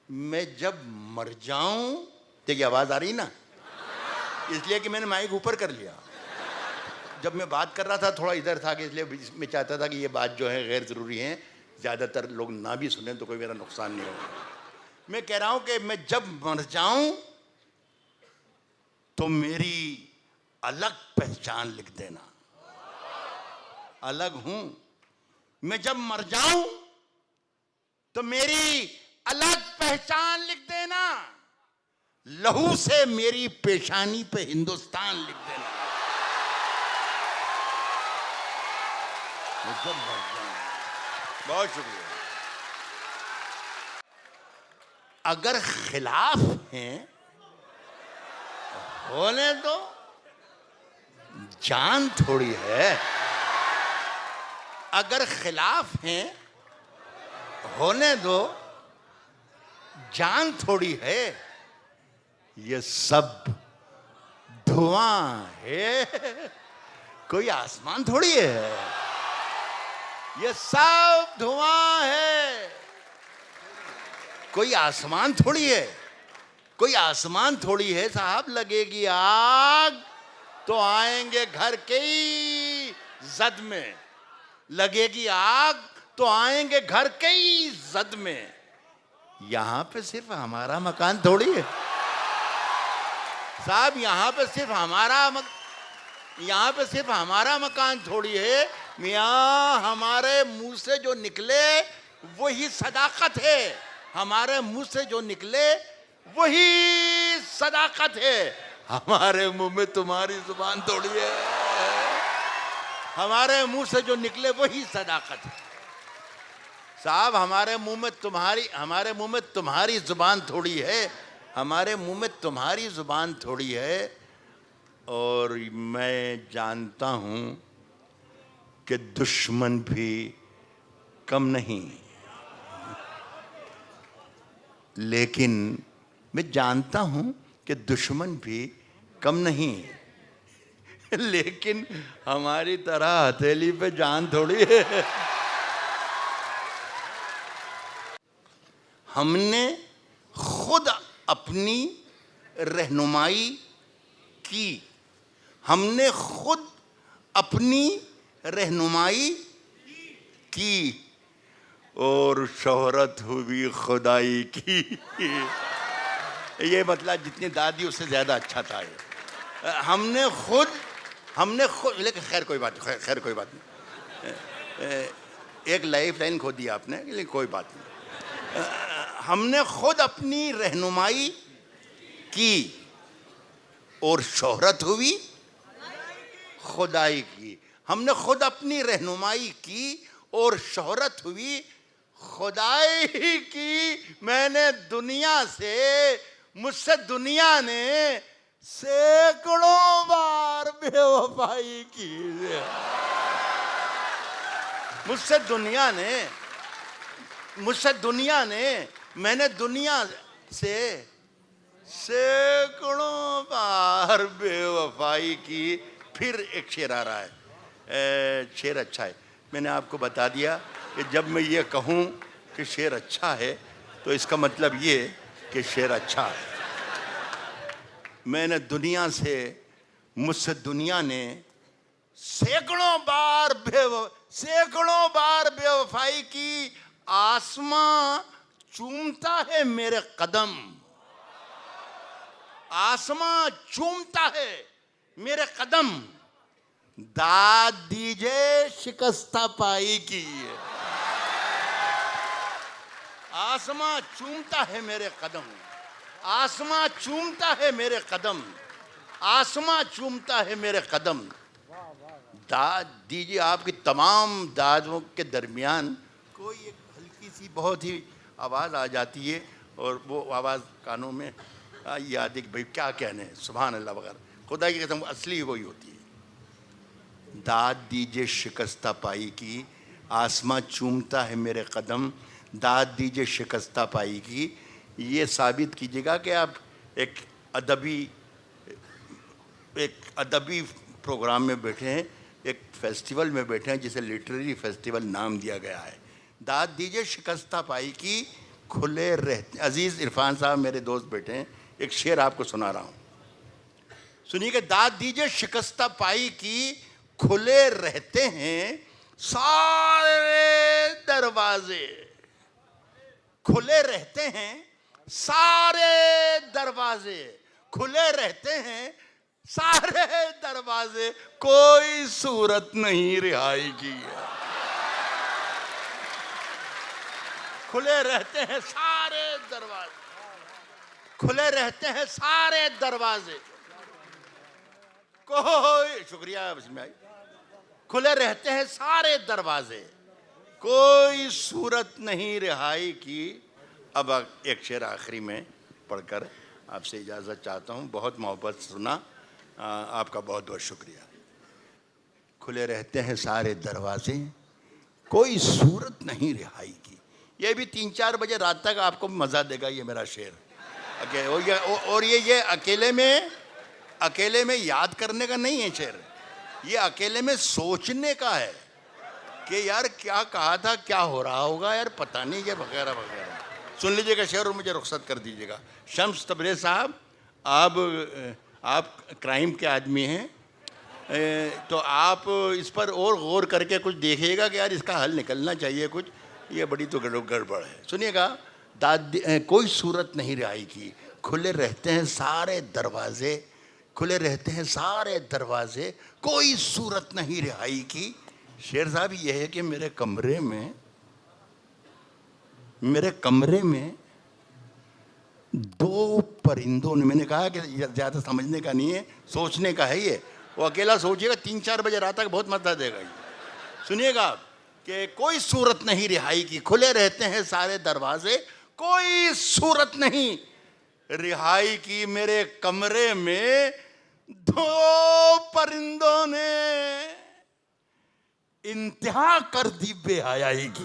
मैं जब मर जाऊं, देखिए आवाज आ रही ना, इसलिए कि मैंने माइक ऊपर कर लिया। जब मैं बात कर रहा था थोड़ा इधर था कि इसलिए मैं चाहता था कि ये बात जो है गैर ज़रूरी है, ज़्यादातर लोग ना भी सुने तो कोई मेरा नुकसान नहीं होगा। मैं कह रहा हूं कि मैं जब मर जाऊं तो मेरी अलग पहचान लिख देना। अलग हूं मैं, जब मर जाऊं तो मेरी अलग पहचान लिख देना। लहू से मेरी पेशानी पे हिंदुस्तान लिख देना। मैं जब मर जाऊं। बहुत शुक्रिया। अगर खिलाफ हैं होने दो, जान थोड़ी है। अगर खिलाफ हैं होने दो, जान थोड़ी है। ये सब धुआं है, कोई आसमान थोड़ी है। ये सब धुआं है, कोई आसमान थोड़ी है। कोई आसमान थोड़ी है साहब। लगेगी आग तो आएंगे घर के ही जद में। लगेगी आग तो आएंगे घर के ही जद में। यहां पे सिर्फ हमारा मकान थोड़ी है साहब। यहां पे सिर्फ हमारा मकान थोड़ी है मियां। हमारे मुंह से जो निकले वही सदाकत है। हमारे मुंह से जो निकले वही सदाकत है। हमारे मुंह में तुम्हारी जुबान थोड़ी है। हमारे मुंह से जो निकले वही सदाकत है साहब। हमारे मुंह में तुम्हारी जुबान थोड़ी है। हमारे मुंह में तुम्हारी जुबान थोड़ी है। और मैं जानता हूं कि दुश्मन भी कम नहीं। लेकिन मैं जानता हूं कि दुश्मन भी कम नहीं। लेकिन हमारी तरह हथेली पे जान थोड़ी है। हमने खुद अपनी रहनुमाई की। हमने खुद अपनी रहनुमाई की और शोहरत हुई खुदाई की। ये मतलब जितनी दादी उससे ज़्यादा अच्छा था ये। हमने खुद लेकिन खैर कोई बात नहीं। एक लाइफ लाइन खो दी आपने, लेकिन कोई बात नहीं। हमने खुद अपनी रहनुमाई की और शोहरत हुई खुदाई की। हमने खुद अपनी रहनुमाई की और शोहरत हुई खुदाई की। मुझसे दुनिया ने सैकड़ों बार बेवफाई की। मैंने दुनिया से सैकड़ों बार बेवफाई की। फिर एक शेर आ रहा है। शेर अच्छा है। मैंने आपको बता दिया कि जब मैं ये कहूँ कि शेर अच्छा है तो इसका मतलब ये कि शेर अच्छा है। मुझसे दुनिया ने सैकड़ों बार बेवफाई की। आसमां चूमता है मेरे कदम। आसमां चूमता है मेरे कदम। दाद दीजिए शिकस्ता पाई की। आसमां चूमता है मेरे कदम। आसमां चूमता है मेरे कदम। आसमां चूमता है मेरे कदम। दाद दीजिए। आपकी तमाम दादों के दरमियान कोई एक हल्की सी बहुत ही आवाज़ आ जाती है और वो आवाज़ कानों में याद है कि भाई क्या कहने, सुभान अल्लाह वगैरह। खुदा की कसम असली वही होती है। दाद दीजिए शिकस्ता पाई की। आसमां चूमता है मेरे कदम। दाद दीजिए शिकस्ता पाई की। ये साबित कीजिएगा कि आप एक अदबी प्रोग्राम में बैठे हैं, एक फेस्टिवल में बैठे हैं जिसे लिटरेरी फेस्टिवल नाम दिया गया है। दाद दीजिए शिकस्ता पाई की। खुले रहते। अजीज इरफान साहब मेरे दोस्त बैठे हैं, एक शेर आपको सुना रहा हूं, सुनिए। दाद दीजिए शिकस्ता पाई की, खुले रहते हैं सारे दरवाजे, खुले रहते हैं सारे दरवाजे, खुले रहते हैं सारे दरवाजे, कोई सूरत नहीं रिहाई की। खुले रहते हैं सारे दरवाजे, खुले रहते हैं सारे दरवाजे, कोई, शुक्रिया बिस्मिल्लाह, खुले रहते हैं सारे दरवाजे, कोई सूरत नहीं रिहाई की। अब एक शेर आखिरी में पढ़कर आपसे इजाज़त चाहता हूँ। बहुत मोहब्बत सुना, आपका बहुत बहुत शुक्रिया। खुले रहते हैं सारे दरवाजे, कोई सूरत नहीं रिहाई की। ये भी 3-4 बजे रात तक आपको मज़ा देगा ये मेरा शेर। और ये अकेले में याद करने का नहीं है शेर, ये अकेले में सोचने का है कि यार क्या कहा था, क्या हो रहा होगा यार, पता नहीं, ये वगैरह वगैरह। सुन लीजिएगा शेर और मुझे रुख्सत कर दीजिएगा। शम्स तबरेज़ साहब, आप क्राइम के आदमी हैं, तो आप इस पर और गौर करके कुछ देखिएगा कि यार इसका हल निकलना चाहिए कुछ, ये बड़ी तो गड़बड़ है। सुनिएगा, कोई सूरत नहीं रिहाई की, खुले रहते हैं सारे दरवाजे, खुले रहते हैं सारे दरवाजे, कोई सूरत नहीं रिहाई की। शेर साहब ये है कि मेरे कमरे में 2 परिंदों ने, मैंने कहा कि ज़्यादा समझने का नहीं है, सोचने का है ये, वो अकेला सोचिएगा 3-4 बजे रात तक बहुत मजा देगा ये। सुनिएगा कि कोई सूरत नहीं रिहाई की, खुले रहते हैं सारे दरवाजे, कोई सूरत नहीं रिहाई की। मेरे कमरे में 2 परिंदों ने इंतहा कर दी बेहयाई की।